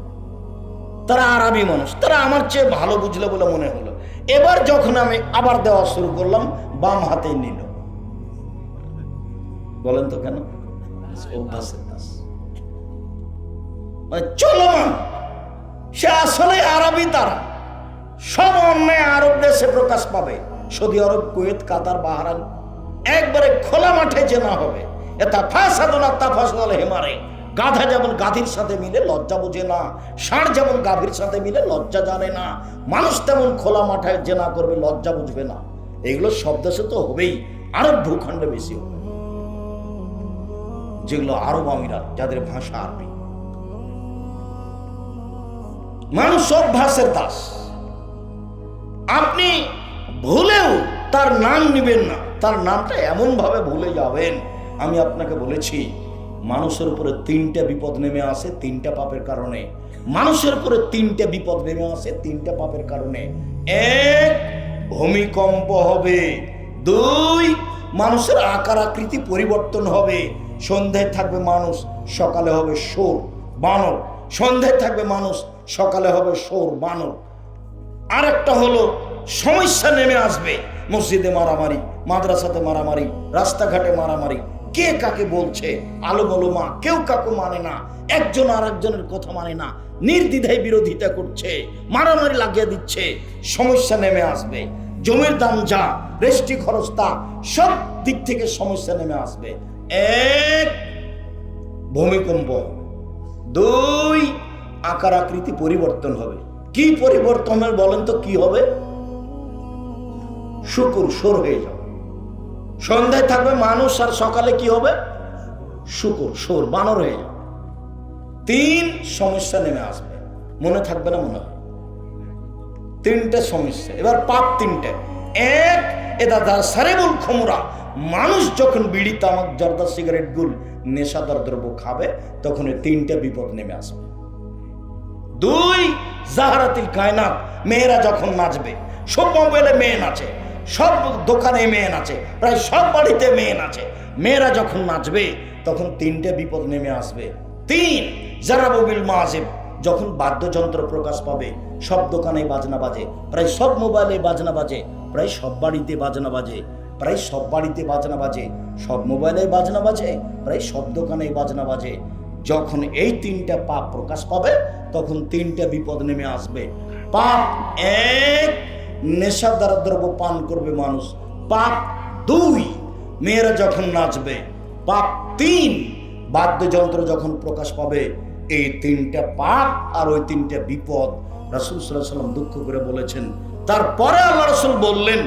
Speaker 1: তারা আরবি মানুষ, তারা আমার চেয়ে ভালো বুঝলো বলে মনে হলো। এবার যখন আমি আবার দেওয়া শুরু করলাম, বাম হাতে নিল। বলেন তো কেন? অভ্যাসের দাস। মানে চলমান, সে আসলে আরবি। তারা সব অন্যায় আরব দেশে প্রকাশ পাবে, সৌদি আরব, কুয়েত, কাতার, বাহরাইন, একবারে খোলা মাঠে জেনা হবে। এটা ফাসাদুন তাফাসাল হেমারে, গাধা যেমন গাধীর সাথে মিলে লজ্জা বোঝে না, ষাঁড় যেমন গাভীর সাথে মিলে লজ্জা জানে না, মানুষ তেমন খোলা মাঠে জেনা করবে, লজ্জা বুঝবে না। এগুলো সব দেশে তো হবেই, আরব ভূখণ্ডে বেশি হবে, যেগুলো আরব আমিরাত, যাদের ভাষা আরবি। মানুষ অভ্যাসের দাস। আপনি ভুলেও তার নাম নিবেন না, তার নামটা এমন ভাবে ভুলে যাবেন। আমি আপনাকে বলেছি, মানুষের উপরে 3টে বিপদ নেমে আসে 3টা পাপের কারণে। মানুষের উপরে 3টে বিপদ নেমে আসে 3টা পাপের কারণে। 1, ভূমিকম্প হবে। 2, মানুষের আকার আকৃতি পরিবর্তন হবে। সন্ধ্যায় থাকবে মানুষ, সকালে হবে শোর বানর। সন্ধ্যায় থাকবে মানুষ, সকালে হবে শোর বানর। আরেকটা হলো সমস্যা নেমে আসবে, মসজিদে মারামারি, মাদ্রাসাতে মারামারি, রাস্তাঘাটে মারামারি, কে কাকে বলছে, আলোমা কেউ কাকে মানে না, একজন আর একজনের কথা মানে না, নির্দ্বিধায় বিরোধিতা করছে, মারামারি লাগিয়ে দিচ্ছে। সমস্যা নেমে আসবে, জমির দাম যা, রেস্টি খরচ তা, সব দিক থেকে সমস্যা নেমে আসবে। 1, ভূমিকম্প। 2, আকার আকৃতি পরিবর্তন হবে। কি পরিবর্তন হবে বলেন তো? কি হবে? শুকুর সোর হয়ে যাবে। সন্ধ্যায় থাকবে মানুষ, আর সকালে কি হবে? শুকুর সোর বানর হয়ে যাবে। 3, সমস্যা নেমে আসবে। মনে থাকবে না? মনে হয় 3টে সমস্যা। এবার পাপ 3টে। 1, এটা সারেবুল খমরা, মানুষ যখন বিড়ি, তামাক, জর্দা, সিগারেট, গুল, নেশাদার দ্রব্য খাবে, তখন 3টে বিপদ নেমে আসবে। 2, জাহারাতিল কায়নাত, মেয়েরা যখন নাচবে, সব মোবাইলে মেয়ে নাচে, সব দোকানে মেয়ে নাচে, প্রায় সব বাড়িতে মেয়ে নাচে, মেয়েরা যখন নাচবে তখন 3টে বিপদ নেমে আসবে। 3, জারাবুবিল মাজিব, যখন বাদ্যযন্ত্র প্রকাশ পাবে, সব দোকানে বাজনা বাজে, প্রায় সব মোবাইলে বাজনা বাজে, প্রায় সব বাড়িতে বাজনা বাজে, প্রায় সব বাড়িতে বাজনা বাজে, সব মোবাইলে বাজনা বাজে, প্রায় সব দোকানে বাজনা বাজে। যখন এই 3টা পাপ প্রকাশ পাবে, তখন 3টে বিপদ নেমে আসবে। পাপ 1, নেশাদার দ্রব্য পান করবে মানুষ। পাপ 2, মেয়েরা যখন নাচবে। পাপ 3, বাদ্যযন্ত্র যখন প্রকাশ পাবে। এই 3টা পাপ আর ওই 3টা বিপদ রাসূল সাল্লাল্লাহু আলাইহি ওয়াসাল্লাম দুঃখ করে বলেছেন। তারপরে আল্লাহ রাসূল বললেন,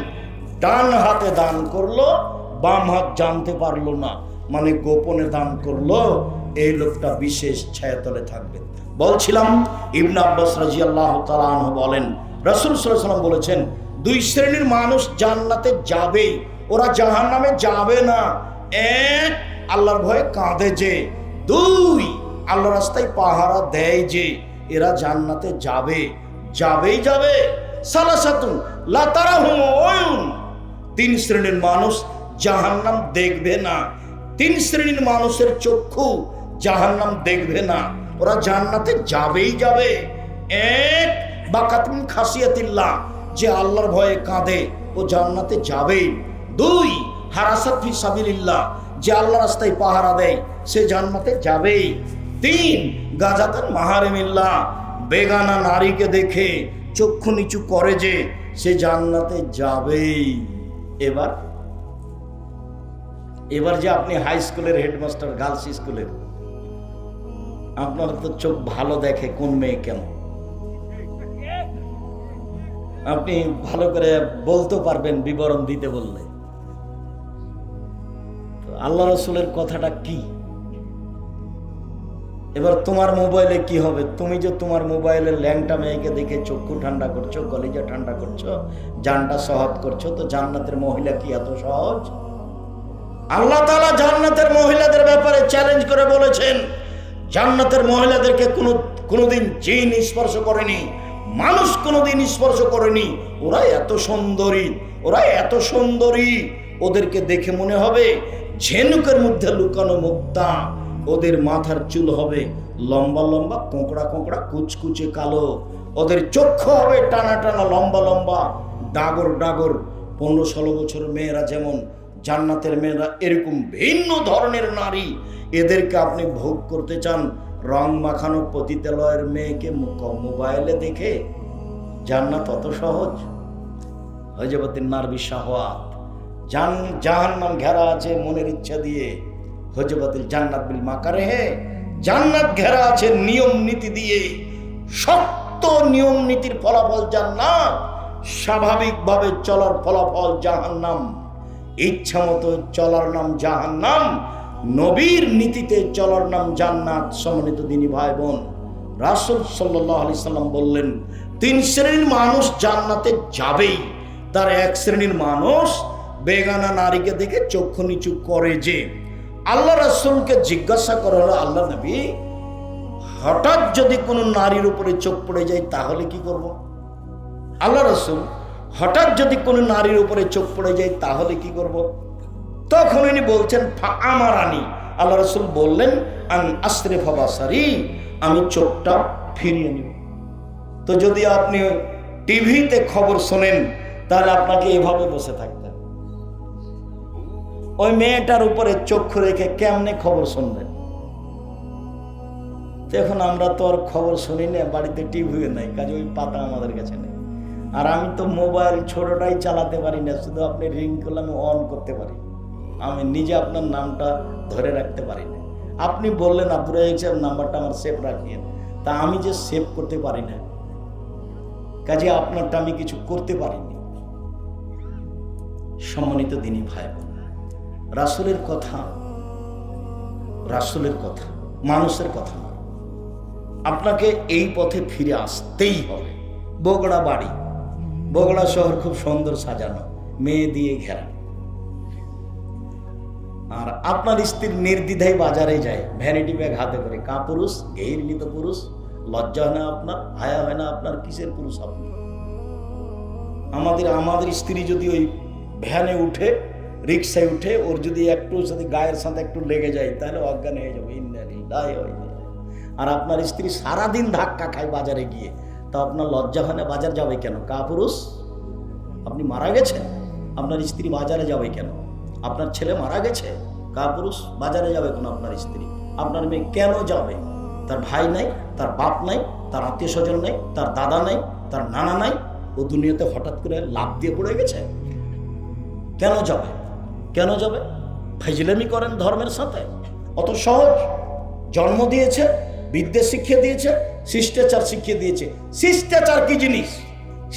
Speaker 1: ডান হাতে দান করলো, বাম হাত জানতে পারলো না, মানে গোপনে দান করলো, এই লোকটা বিশেষ ছায়াতলে থাকবে। বলছিলাম, ইবনে আব্বাস রাদিয়াল্লাহু তাআলা আনহু বলেন, রাসূল সাল্লাল্লাহু আলাইহি ওয়াসাল্লাম বলেছেন, 2 শ্রেণীর মানুষ জান্নাতে যাবে, ওরা জাহান্নামে যাবে না। 1, আল্লাহর ভয়ে কাঁদে যে। 2, আল্লাহর রাস্তায় পাহারা দেয় যে। এরা জান্নাতে যাবে, যাবেই যাবে। সালাসাতুন লা তারাহুম উয়ুন, 3 শ্রেণীর মানুষ জাহান্নাম দেখবে না। 3 শ্রেণীর মানুষের চক্ষু জাহান্নাম দেখবে না, ওরা জান্নাতে যাবেই যাবে। 1, বাকাতুন খাসিয়াতিল্লাহ, যে আল্লাহর ভয়ে কাঁদে, ও জান্নাতে যাবে। 2, হারাসাত ফি সাবিলিল্লাহ, যে আল্লাহর রাস্তায় পাহারা দেয়, সে জান্নাতে যাবেই। 3, গাজাতান মাহারিমিল্লাহ, বেগানা নারীকে দেখে চক্ষু নিচু করে যে, সে জান্নাতে যাবেই। এবার যে আপনি হাই স্কুলের হেডমাস্টার, গার্লস স্কুলের, আপনার তো চোখ ভালো দেখে কোন মেয়ে কেমন, আপনি ভালো করে বলতে পারবেন বিবরণ দিতে বললে। আল্লাহ রাসূলের কথাটা কি? এবার তোমার মোবাইলে কি হবে? তুমি যে তোমার মোবাইলের ল্যাংটা মেয়েকে দেখে চক্ষু ঠান্ডা করছো, কলিজা ঠান্ডা করছো, জানটা সহজ করছো, তো জান্নাতের মহিলা কি এত সহজ? আল্লাহ তাআলা জান্নাতের মহিলাদের ব্যাপারে চ্যালেঞ্জ করে বলেছেন, জান্নাতের মহিলাদেরকে কোনোদিন জিন স্পর্শ করেনি, মানুষ কোনোদিন স্পর্শ করেনি। ওরা এত সুন্দরী, ওরা এত সুন্দরী, ওদেরকে দেখে মনে হবে ঝিনুকের মধ্যে লুকানো মুক্তা। ওদের মাথার চুল হবে লম্বা লম্বা, কোঁকড়া কোঁকড়া, কুচকুচে কালো। ওদের চক্ষু হবে টানা টানা, লম্বা লম্বা, ডাগর ডাগর। 15-16 বছর মেয়েরা যেমন, জান্নাতের মেয়েরা এরকম ভিন্ন ধরনের নারী। এদেরকে আপনি ভোগ করতে চান, রং মাখানো পতিতালয়ের মেয়েকে মোবাইলে দেখে জান্নাত অত সহজ? হজবতিন নারবি শাহওয়াত, জাহান্নাম ঘেরা আছে মনের ইচ্ছা দিয়ে। হজবতিল জান্নাত বিল মাকারেহে, জান্নাত ঘেরা আছে নিয়ম নীতি দিয়ে। শক্ত নিয়ম নীতির ফলাফল জান্নাত, স্বাভাবিকভাবে চলার ফলাফল জাহান্নাম। ইচ্ছা মতো চলার নাম জাহান্নাম, নবীর নীতিতে চলার নাম জান্নাত। সম্মানিত দিনী ভাই বোন, রাসূল সাল্লাল্লাহু আলাইহি সাল্লাম বললেন, 3 শ্রেণীর মানুষ জান্নাতে যাবেই। তার এক শ্রেণীর মানুষ বেগানা নারীকে দেখে চক্ষু নিচু করে। যে আল্লাহ রাসূলকে জিজ্ঞাসা করা হলো, আল্লাহ নবী, হঠাৎ যদি কোনো নারীর উপরে চোখ পড়ে যায় তাহলে কি করব? আল্লাহ রাসূল, হঠাৎ যদি কোনো নারীর উপরে চোখ পড়ে যায় তাহলে কি করব? তখন উনি বলছেন, আমারানি। আল্লাহ রাসূল বললেন, আন আসরিফা বাসারি, আমি চোখটা ফিরিয়ে নিব। তো যদি আপনি টিভিতে খবর শোনেন তাহলে আপনাকে এভাবে বসে থাকতে হবে। ওই মেয়েটার উপরে চক্ষু রেখে কেমনে খবর শুনবেন? এখন আমরা তো আর খবর শুনি না, বাড়িতে টিভিও নাই, কাজে ওই পাতা আমাদের কাছে নেই। আর আমি তো মোবাইল ছোটটাই চালাতে পারি না, শুধু আপনি রিং করলে আমি অন করতে পারি, আমি নিজে আপনার নামটা ধরে রাখতে পারি না। আপনি বললেন আব্দুর রাজ্জাক সাহেব নাম্বারটা আমার সেভ রাখিয়েন, তা আমি যে সেভ করতে পারি না, কাজে আপনারটা আমি কিছু করতে পারিনি। সম্মানিত দিনী ভাই, রাসূলের কথা, রাসূলের কথা, মানুষের কথা না। আপনাকে এই পথে ফিরে আসতেই হবে। বগুড়া বাড়ি, বগুড়া শহর খুব সুন্দর সাজানো, মেয়ে দিয়ে ঘেরা। আর আপনার স্ত্রীর নির্দ্বিধায় বাজারে যায়, ভ্যানিটি ব্যাগ হাতে করে। কা পুরুষ? ঘৃণিত পুরুষ। লজ্জা হয় না আপনার? হায়া হয় না আপনার? কিসের পুরুষ আপনি? আমাদের স্ত্রী যদি ওই ভ্যানে উঠে, রিক্সায় উঠে, ওর যদি একটু যদি গায়ের সাথে একটু লেগে যায় তাহলে অজ্ঞান হয়ে যাবে। আর আপনার স্ত্রী সারাদিন ধাক্কা খায় বাজারে গিয়ে, তা আপনার লজ্জা হয় না? বাজার যাবে কেন? কা পুরুষ? আপনি মারা গেছেন, আপনার স্ত্রী বাজারে যাবে কেন? আপনার ছেলে মারা গেছে, কা পুরুষ? বাজারে যাবে কেন আপনার স্ত্রী? আপনার মেয়ে কেন যাবে? তার ভাই নাই, তার বাপ নাই, তার আত্মীয় স্বজন নাই, তার দাদা নাই, তার নানা নাই, ও দুনিয়াতে হঠাৎ করে লাফ দিয়ে পড়ে গেছে, কেন যাবে? কেন যাবে? ফাইজলামি করেন ধর্মের সাথে? অত সহজ? জন্ম দিয়েছে, বিদ্যা শিখিয়ে দিয়েছে, শিষ্টাচার শিখিয়ে দিয়েছে। শিষ্টাচার কি জিনিস?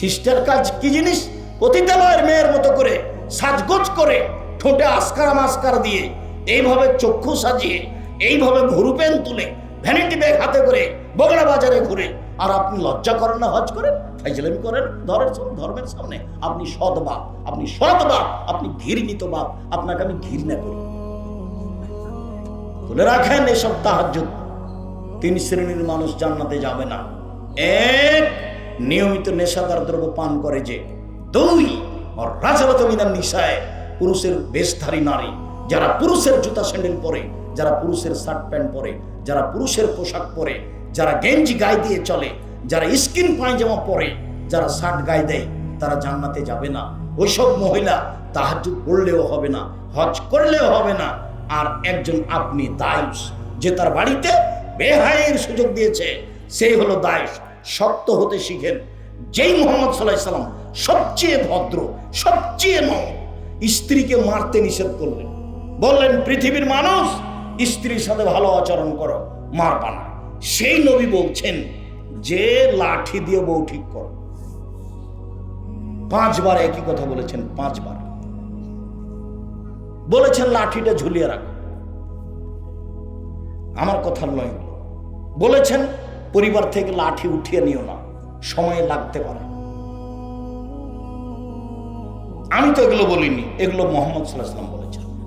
Speaker 1: শিষ্টার কাজ কি জিনিস? পতিতালয়ের মেয়ের মতো করে সাজগোজ করে, ঠোঁটে আসকারা মাস্কারা দিয়ে, এইভাবে চক্ষু সাজিয়ে, এইভাবে ভুরু পেন তুলে, ভ্যানিটি ব্যাগ হাতে করে বগুড়া বাজারে ঘুরে, আর আপনি লজ্জা করেন না? হজ করেন, ফাইজলামি করেন ধর্মের সামনে? আপনি সৎ বাপ, আপনি সৎ বাপ, আপনি ঘৃণিত বাপ, আপনাকে আমি ঘৃণা করি। তুলে রাখেন এসব তাহাজ্জুদ। 3 শ্রেণীর মানুষ জান্নাতে যাবে না। 1, নিয়মিত নেশাদার দ্রব্য পান করে যে। 2, রাজাবাত মিনান নিসায়ে, পুরুষের বেশধারী নারী, যারা পুরুষের জুতা স্যান্ডেল পরে, যারা পুরুষের শার্ট প্যান্ট পরে, যারা পুরুষের পোশাক পরে, যারা গেঞ্জি গায়ে দিয়ে চলে, যারা স্কিন পায়জামা পরে, যারা শার্ট গায়ে দেয়, তারা জান্নাতে যাবে না। ওইসব মহিলা তাহাজ্জুদ পড়লেও হবে না, হজ করলেও হবে না। আর একজন আপনি দায়ুস, যে তার বাড়িতে বেহায়ের সুযোগ দিয়েছে, সেই হলো দায়ুস। শক্ত হতে শিখেন। যেই মুহাম্মদ সাল্লাল্লাহু আলাইহি সাল্লাম সবচেয়ে ভদ্র, সবচেয়ে নম্র, স্ত্রীকে মারতে নিষেধ করলেন, বললেন পৃথিবীর মানুষ স্ত্রীর সাথে ভালো আচরণ করো, মারবা না। সেই নবী বলছেন যে লাঠি দিয়ে বউ ঠিক করো। 5 বার একই কথা বলেছেন, 5 বার বলেছেন লাঠিটা ঝুলিয়ে রাখো। আমার কথা নয়, বলেছেন পরিবার থেকে লাঠি উঠিয়ে নিও না, সময় লাগতে পারে। আমি তো এগুলো বলিনি, এগুলো মুহাম্মদ সাল্লাল্লাহু আলাইহি ওয়াসাল্লাম বলেছেন।